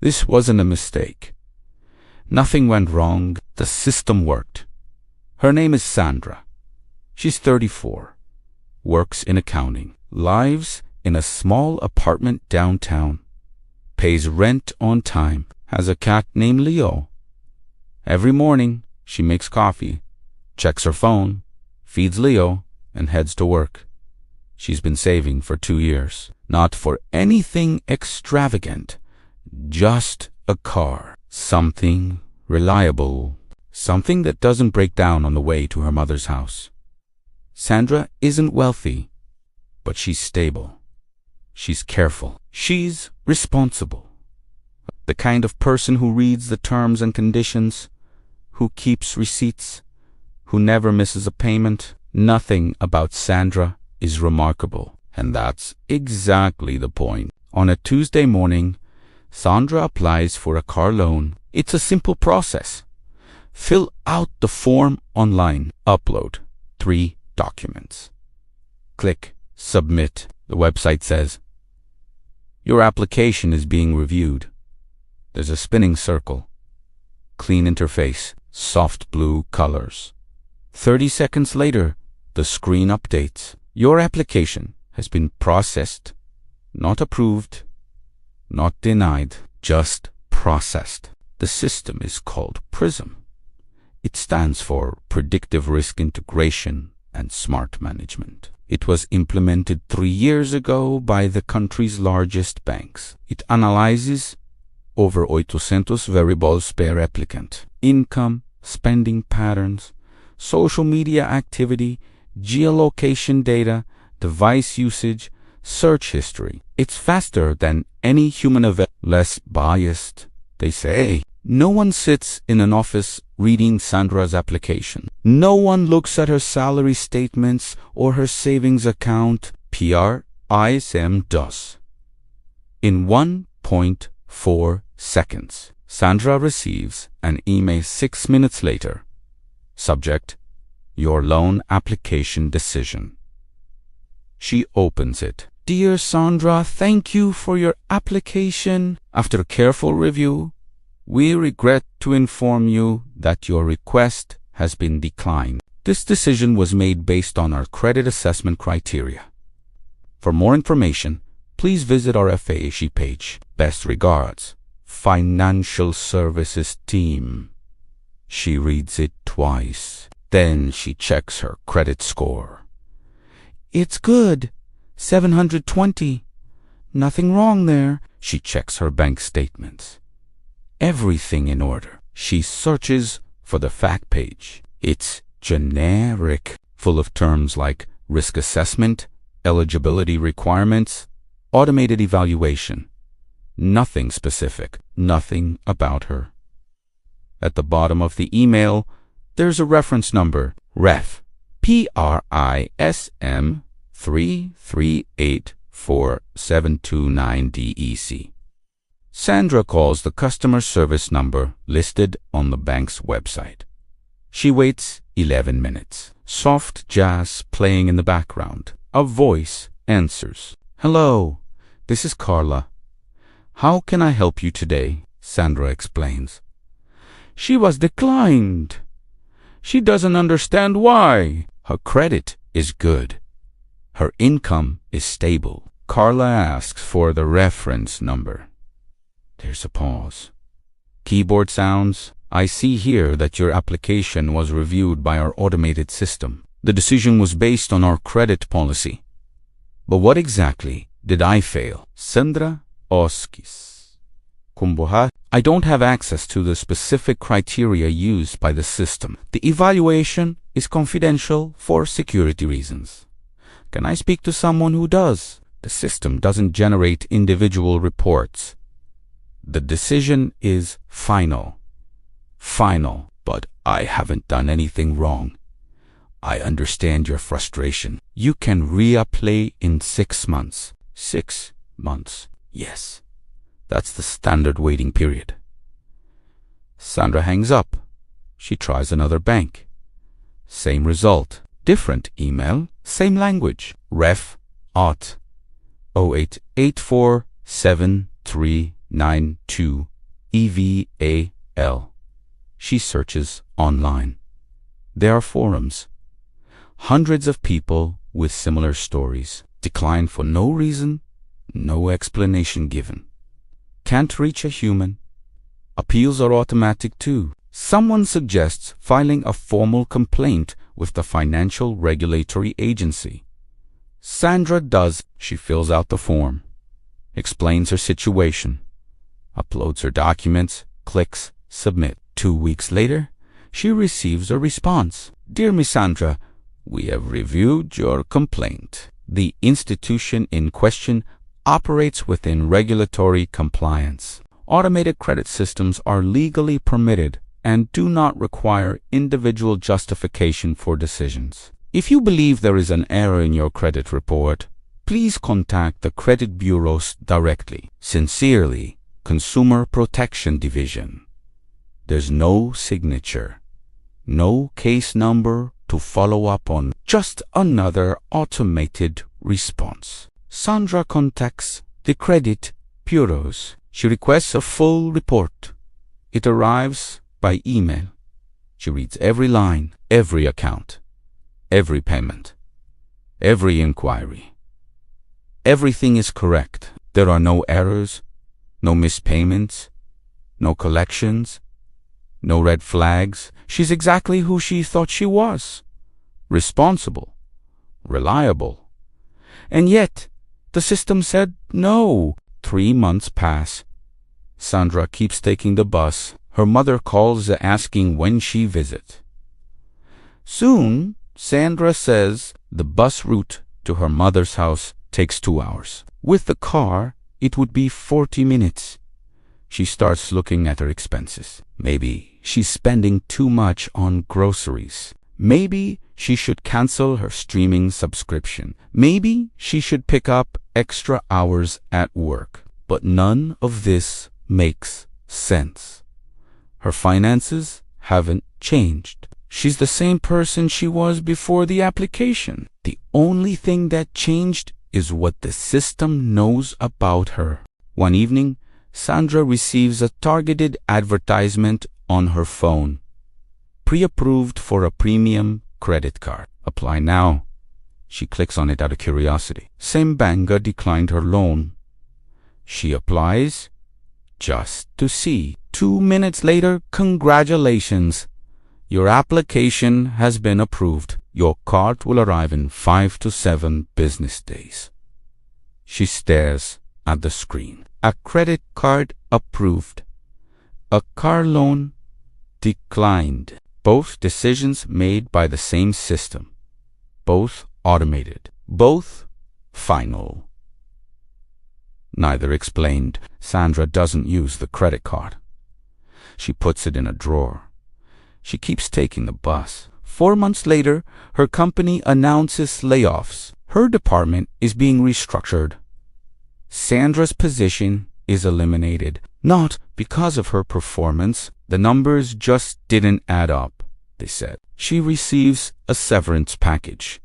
This wasn't a mistake. Nothing went wrong. The system worked. Her name is Sandra. She's 34. Works in accounting. Lives in a small apartment downtown. Pays rent on time. Has a cat named Leo. Every morning, she makes coffee, checks her phone, feeds Leo, and heads to work. She's been saving for 2 years. Not for anything extravagant. Just a car. Something reliable. Something that doesn't break down on the way to her mother's house. Sandra isn't wealthy, but she's stable. She's careful. She's responsible. The kind of person who reads the terms and conditions, who keeps receipts, who never misses a payment. Nothing about Sandra is remarkable, and that's exactly the point. On a Tuesday morning, Sandra applies for a car loan. It's a simple process. Fill out the form online. Upload 3 documents. Click Submit. The website says, "Your application is being reviewed." There's a spinning circle. Clean interface. Soft blue colors. 30 seconds later, the screen updates. Your application has been processed, not approved, not denied, just processed. The system is called PRISM. It stands for Predictive Risk Integration and Smart Management. It was implemented 3 years ago by the country's largest banks. It analyzes over 800 variables per applicant. Income, spending patterns, social media activity, geolocation data, device usage, search history. It's faster than any human event. Less biased, they say. No one sits in an office reading Sandra's application. No one looks at her salary statements or her savings account. PRISM does. In 1.4 seconds, Sandra receives an email 6 minutes later. Subject: Your loan application decision. She opens it. "Dear Sandra, thank you for your application. After careful review, we regret to inform you that your request has been declined. This decision was made based on our credit assessment criteria. For more information, please visit our FAQ page. Best regards, Financial Services Team." She reads it twice. Then she checks her credit score. "It's good. 720. Nothing wrong there." She checks her bank statements. Everything in order. She searches for the fact page. It's generic, full of terms like risk assessment, eligibility requirements, automated evaluation. Nothing specific, nothing about her. At the bottom of the email, there's a reference number, ref, PRISM 3384729DEC. Sandra calls the customer service number listed on the bank's website. She waits 11 minutes. Soft jazz playing in the background. A voice answers. "Hello, this is Carla. How can I help you today?" Sandra explains. "She was declined. She doesn't understand why." Her credit is good. Her income is stable. Carla asks for the reference number. There's a pause. Keyboard sounds. "I see here that your application was reviewed by our automated system. The decision was based on our credit policy. But what exactly did I fail?" Sandra Oskis. "I don't have access to the specific criteria used by the system. The evaluation is confidential for security reasons. Can I speak to someone who does?" The system doesn't generate individual reports. The decision is final. Final, but I haven't done anything wrong. I understand your frustration. You can reapply in 6 months. 6 months, yes. That's the standard waiting period. Sandra hangs up. She tries another bank. Same result. Different email, same language. Ref. Auth. 088473 92 EVAL. She searches online. There are forums. Hundreds of people with similar stories. Declined for no reason, no explanation given. Can't reach a human. Appeals are automatic too. Someone suggests filing a formal complaint with the Financial Regulatory Agency. Sandra does. She fills out the form, explains her situation, uploads her documents, clicks submit. 2 weeks later, she receives a response. Dear Miss Sandra, we have reviewed your complaint. The institution in question operates within regulatory compliance. Automated credit systems are legally permitted and do not require individual justification for decisions. If you believe there is an error in your credit report, please contact the credit bureaus directly. Sincerely, Consumer Protection Division. There's no signature, no case number to follow up on, just another automated response. Sandra contacts the credit bureaus. She requests a full report. It arrives by email. She reads every line, every account, every payment, every inquiry. Everything is correct. There are no errors, no missed payments, no collections, no red flags. She's exactly who she thought she was. Responsible, reliable. And yet, the system said no. 3 months pass. Sandra keeps taking the bus. Her mother calls asking when she visits. Soon, Sandra says the bus route to her mother's house takes 2 hours. With the car, it would be 40 minutes. She starts looking at her expenses. Maybe she's spending too much on groceries. Maybe she should cancel her streaming subscription. Maybe she should pick up extra hours at work. But none of this makes sense. Her finances haven't changed. She's the same person she was before the application. The only thing that changed is what the system knows about her. One evening, Sandra receives a targeted advertisement on her phone. Pre-approved for a premium credit card. Apply now. She clicks on it out of curiosity. Same banker declined her loan. She applies just to see. 2 minutes later, congratulations. Your application has been approved. Your card will arrive in 5 to 7 business days. She stares at the screen. A credit card approved. A car loan declined. Both decisions made by the same system. Both automated. Both final. Neither explained. Sandra doesn't use the credit card. She puts it in a drawer. She keeps taking the bus. 4 months later, her company announces layoffs. Her department is being restructured. Sandra's position is eliminated. Not because of her performance. The numbers just didn't add up, they said. She receives a severance package.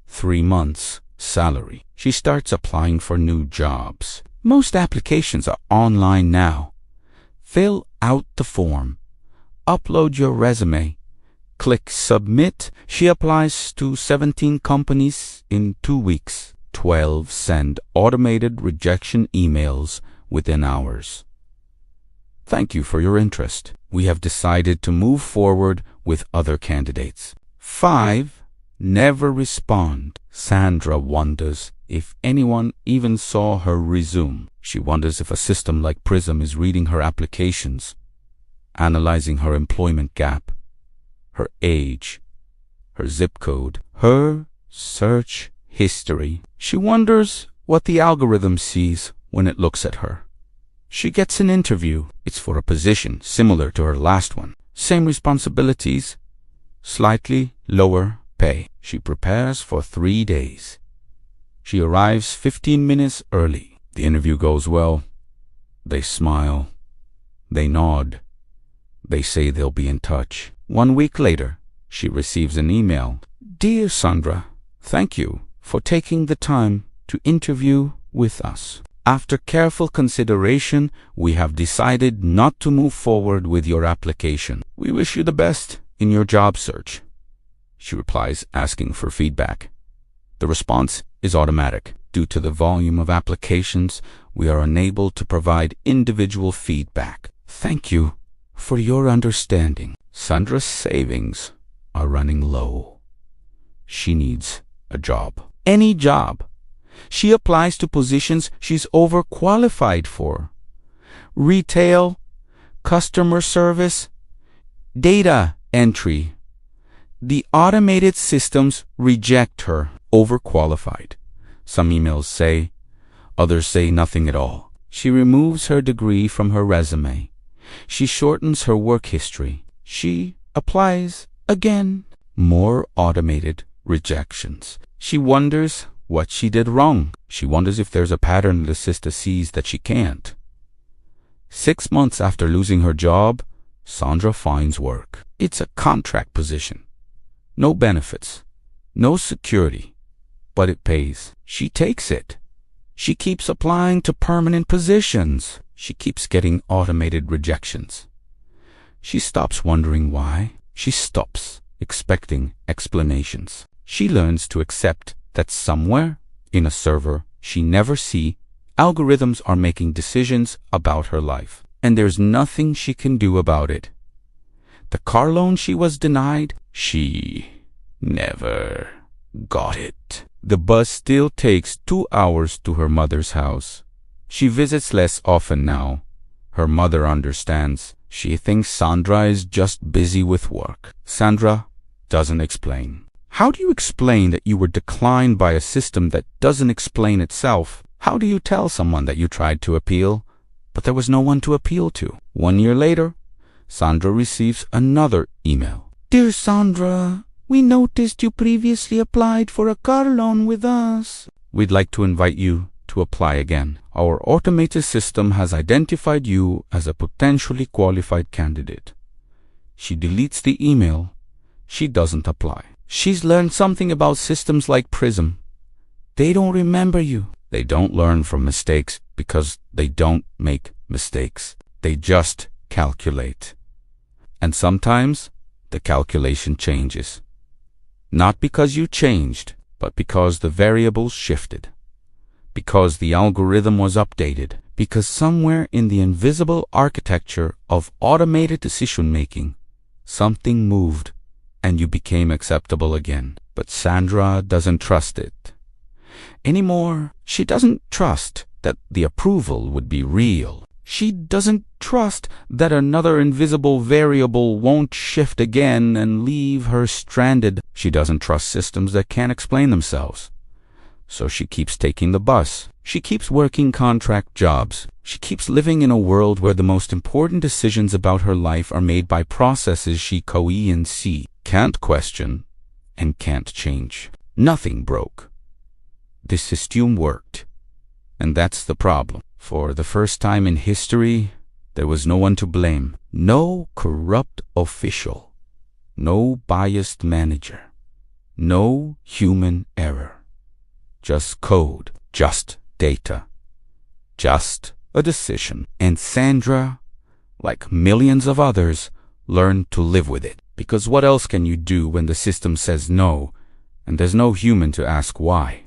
3 months salary. She starts applying for new jobs. Most applications are online now. Fill out the form. Upload your resume. Click submit. She applies to 17 companies in 2 weeks. 12 send automated rejection emails within hours. Thank you for your interest. We have decided to move forward with other candidates. 5 never respond. Sandra wonders if anyone even saw her resume. She wonders if a system like PRISM is reading her applications, analyzing her employment gap, her age, her zip code, her search history. She wonders what the algorithm sees when it looks at her. She gets an interview. It's for a position similar to her last one. Same responsibilities, slightly lower pay. She prepares for 3 days. She arrives 15 minutes early. The interview goes well. They smile. They nod. They say they'll be in touch. 1 week later, she receives an email. Dear Sandra, thank you for taking the time to interview with us. After careful consideration, we have decided not to move forward with your application. We wish you the best in your job search. She replies, asking for feedback. The response is automatic. Due to the volume of applications, we are unable to provide individual feedback. Thank you for your understanding. Sandra's savings are running low. She needs a job. Any job. She applies to positions she's overqualified for. Retail, customer service, data entry. The automated systems reject her. Overqualified. Some emails say, others say nothing at all. She removes her degree from her resume. She shortens her work history. She applies again. More automated rejections. She wonders what she did wrong. She wonders if there's a pattern the system sees that she can't. 6 months after losing her job, Sandra finds work. It's a contract position. No benefits. No security. But it pays. She takes it. She keeps applying to permanent positions. She keeps getting automated rejections. She stops wondering why. She stops expecting explanations. She learns to accept that somewhere in a server she never sees, algorithms are making decisions about her life, and there's nothing she can do about it. The car loan she was denied, she never got it. The bus still takes 2 hours to her mother's house. She visits less often now. Her mother understands. She thinks Sandra is just busy with work. Sandra doesn't explain. How do you explain that you were declined by a system that doesn't explain itself? How do you tell someone that you tried to appeal, but there was no one to appeal to? 1 year later, Sandra receives another email. Dear Sandra, we noticed you previously applied for a car loan with us. We'd like to invite you to apply again. Our automated system has identified you as a potentially qualified candidate. She deletes the email. She doesn't apply. She's learned something about systems like PRISM. They don't remember you. They don't learn from mistakes because they don't make mistakes. They just calculate. And sometimes the calculation changes. Not because you changed, but because the variables shifted. Because the algorithm was updated. Because somewhere in the invisible architecture of automated decision-making, something moved and you became acceptable again. But Sandra doesn't trust it anymore. She doesn't trust that the approval would be real. She doesn't trust that another invisible variable won't shift again and leave her stranded. She doesn't trust systems that can't explain themselves. So she keeps taking the bus. She keeps working contract jobs. She keeps living in a world where the most important decisions about her life are made by processes she can't question and can't change. Nothing broke. This system worked. And that's the problem. For the first time in history, there was no one to blame. No corrupt official. No biased manager. No human error. Just code. Just data. Just a decision. And Sandra, like millions of others, learned to live with it. Because what else can you do when the system says no, and there's no human to ask why?